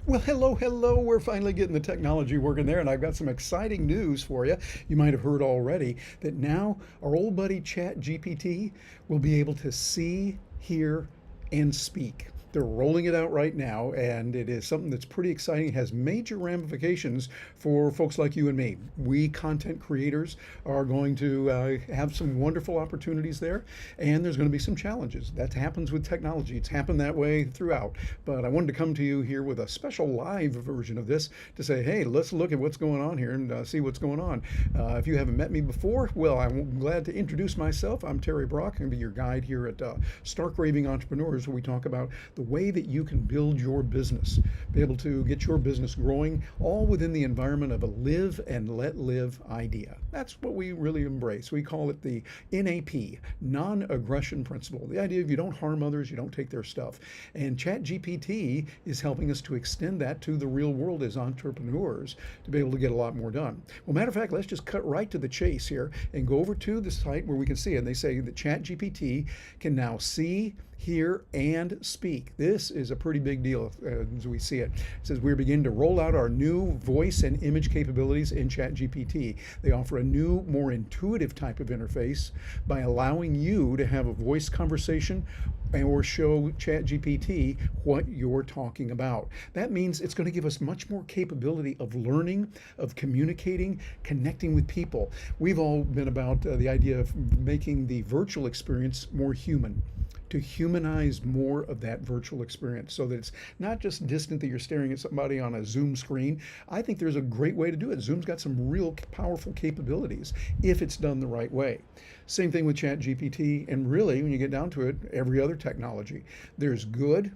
Well, hello, hello. We're finally getting the technology working there, and I've got some exciting news for you. You might have heard already that now our old buddy ChatGPT will be able to see, hear, and speak. They're rolling it out right now, and it is something that's pretty exciting. It has major ramifications for folks like you and me. We content creators are going to have some wonderful opportunities there, and there's going to be some challenges. That happens with technology. It's happened that way throughout. But I wanted to come to you here with a special live version of this to say, hey, let's look at what's going on here and see what's going on. If you haven't met me before, well, I'm glad to introduce myself. I'm Terry Brock. I'm going to be your guide here at Stark Raving Entrepreneurs, where we talk about the way that you can build your business, be able to get your business growing, all within the environment of a live and let live idea. That's what we really embrace. We call it the NAP, non-aggression principle. The idea of you don't harm others, you don't take their stuff. And ChatGPT is helping us to extend that to the real world as entrepreneurs to be able to get a lot more done. Well, matter of fact, let's just cut right to the chase here and go over to the site where we can see it. And they say that ChatGPT can now see, hear, and speak. This is a pretty big deal as we see it. It says we're beginning to roll out our new voice and image capabilities in ChatGPT. They offer a new, more intuitive type of interface by allowing you to have a voice conversation or show ChatGPT what you're talking about. That means it's going to give us much more capability of learning, of communicating, connecting with people. We've all been about the idea of making the virtual experience more human, to humanize more of that virtual experience so that it's not just distant that you're staring at somebody on a Zoom screen. I think there's a great way to do it. Zoom's got some real powerful capabilities if it's done the right way. Same thing with ChatGPT, and really, when you get down to it, every other technology. There's good,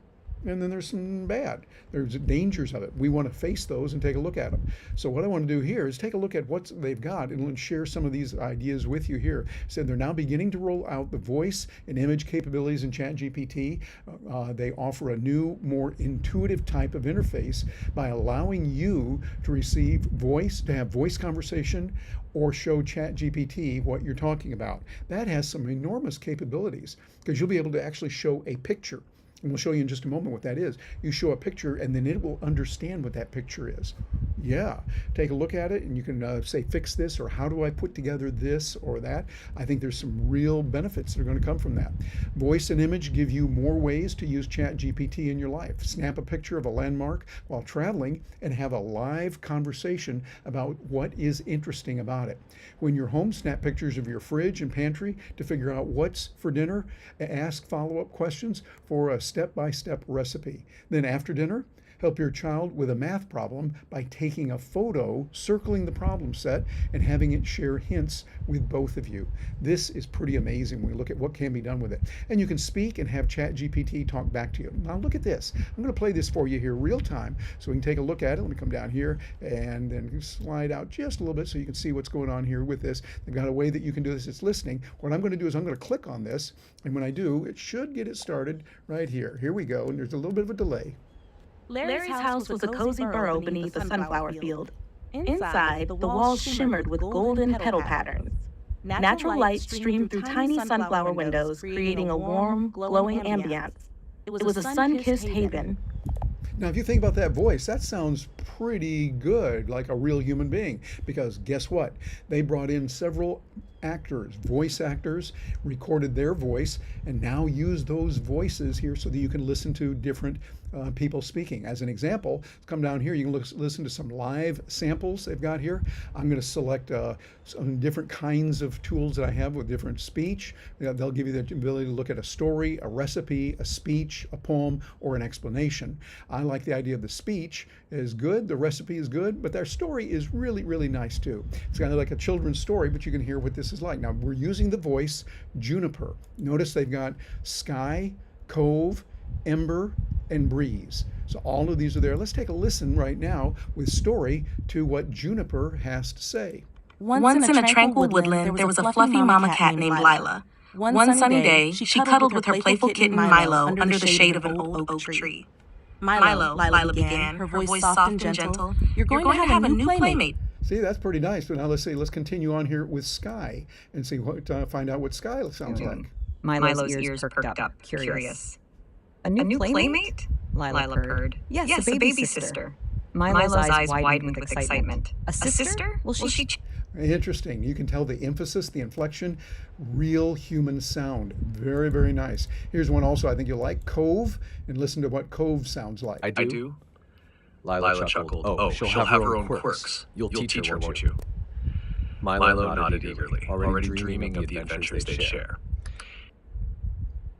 and then there's some bad. There's dangers of it. We want to face those and take a look at them. So what I want to do here is take a look at what they've got and share some of these ideas with you here. So they're now beginning to roll out the voice and image capabilities in ChatGPT. They offer a new, more intuitive type of interface by allowing you to receive voice, to have voice conversation, or show ChatGPT what you're talking about. That has some enormous capabilities because you'll be able to actually show a picture. And we'll show you in just a moment what that is. You show a picture and then it will understand what that picture is. Yeah, take a look at it and you can say, fix this, or how do I put together this or that? I think there's some real benefits that are going to come from that. Voice and image give you more ways to use ChatGPT in your life. Snap a picture of a landmark while traveling and have a live conversation about what is interesting about it. When you're home, snap pictures of your fridge and pantry to figure out what's for dinner. Ask follow-up questions for a step-by-step recipe. Then after dinner, help your child with a math problem by taking a photo, circling the problem set, and having it share hints with both of you. This is pretty amazing when we look at what can be done with it. And you can speak and have ChatGPT talk back to you. Now look at this. I'm going to play this for you here real time so we can take a look at it. Let me come down here and then slide out just a little bit so you can see what's going on here with this. They've got a way that you can do this. It's listening. What I'm going to do is I'm going to click on this, and when I do, it should get it started right here. Here we go, and there's a little bit of a delay. Larry's house was a cozy burrow beneath a sunflower field. Inside, the walls shimmered with golden petal patterns. Natural light streamed through tiny sunflower windows, creating a warm, glowing ambiance. It was a sun-kissed haven. Now, if you think about that voice, that sounds pretty good, like a real human being, because guess what? They brought in several actors, voice actors, recorded their voice, and now use those voices here so that you can listen to different people speaking. As an example, come down here, you can listen to some live samples they've got here. I'm going to select some different kinds of tools that I have with different speech. They'll give you the ability to look at a story, a recipe, a speech, a poem, or an explanation. I like the idea of the speech is good, the recipe is good, but their story is really, really nice too. It's kind of like a children's story, but you can hear what this is like. Now, we're using the voice Juniper. Notice they've got sky, cove, ember, and breeze. So all of these are there. Let's take a listen right now with story to what Juniper has to say. Once in a tranquil woodland, there was a fluffy mama cat named Lila. One sunny day, she cuddled with her playful kitten Milo under the shade of an old oak tree. Milo, Lila began, her voice soft and gentle, you're going to have a new playmate. See, that's pretty nice. But now let's continue on here with Sky and see what find out what Sky sounds like. Milo's ears perked up, curious. A new playmate? Lila purred. Yes, a baby sister. Milo's eyes widened with excitement. A sister? Will she... Interesting. You can tell the emphasis, the inflection, real human sound. Very, very nice. Here's one also I think you'll like, Cove, and listen to what Cove sounds like. I do. Lila chuckled. Oh, she'll have her own quirks. You'll teach her, won't you? Milo nodded eagerly, already dreaming of the adventures they'd share.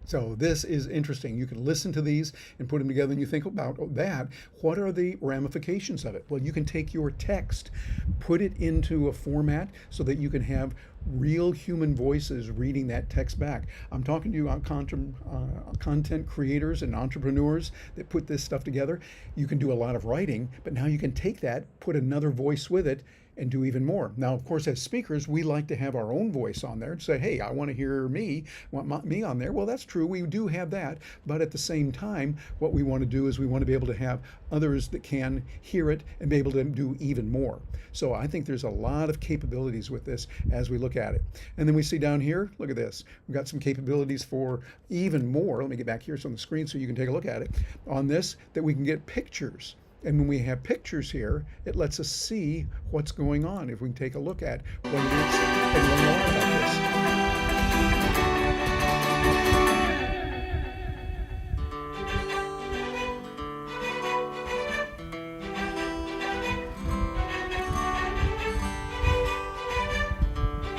So this is interesting. You can listen to these and put them together and you think about that. What are the ramifications of it? Well, you can take your text, put it into a format so that you can have real human voices reading that text back. I'm talking to you about content creators and entrepreneurs that put this stuff together. You can do a lot of writing, but now you can take that, put another voice with it, and do even more. Now, of course, as speakers, we like to have our own voice on there and say, hey, I want to hear me, want me on there. Well, that's true. We do have that. But at the same time, what we want to do is we want to be able to have others that can hear it and be able to do even more. So I think there's a lot of capabilities with this as we look at it. And then we see down here, look at this. We've got some capabilities for even more. Let me get back here on the screen so you can take a look at it. On this, that we can get pictures. And when we have pictures here, it lets us see what's going on. If we can take a look at what it is and learn more about this.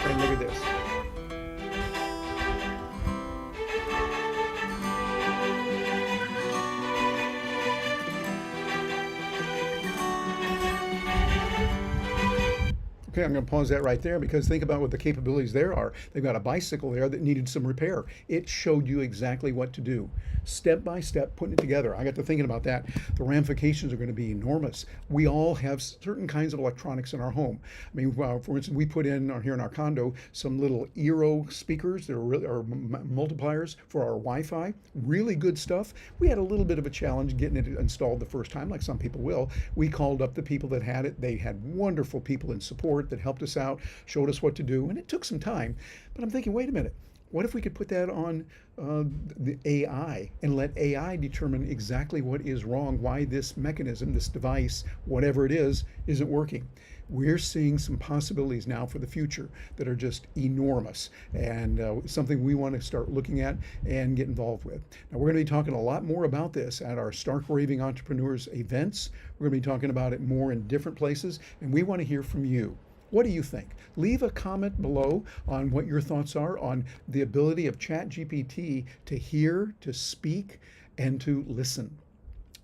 And look at this. Okay, I'm going to pause that right there because think about what the capabilities there are. They've got a bicycle there that needed some repair. It showed you exactly what to do. Step by step, putting it together. I got to thinking about that. The ramifications are going to be enormous. We all have certain kinds of electronics in our home. I mean, for instance, we put in here in our condo some little Eero speakers that are multipliers for our Wi-Fi. Really good stuff. We had a little bit of a challenge getting it installed the first time, like some people will. We called up the people that had it. They had wonderful people in support that helped us out, showed us what to do, and it took some time. But I'm thinking, wait a minute. What if we could put that on the AI and let AI determine exactly what is wrong, why this mechanism, this device, whatever it is, isn't working? We're seeing some possibilities now for the future that are just enormous and something we want to start looking at and get involved with. Now, we're going to be talking a lot more about this at our Stark Raving Entrepreneurs events. We're going to be talking about it more in different places, and we want to hear from you. What do you think? Leave a comment below on what your thoughts are on the ability of ChatGPT to hear, to speak, and to listen.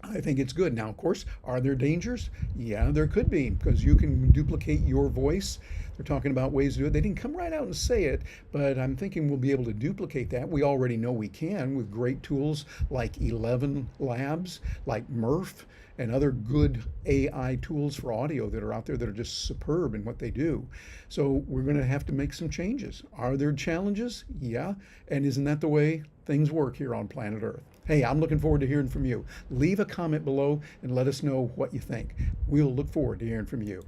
I think it's good. Now, of course, are there dangers? Yeah, there could be, because you can duplicate your voice. They're talking about ways to do it. They didn't come right out and say it, but I'm thinking we'll be able to duplicate that. We already know we can with great tools like 11 Labs, like Murph, and other good AI tools for audio that are out there that are just superb in what they do. So we're going to have to make some changes. Are there challenges? Yeah. And isn't that the way things work here on planet Earth? Hey, I'm looking forward to hearing from you. Leave a comment below and let us know what you think. We'll look forward to hearing from you.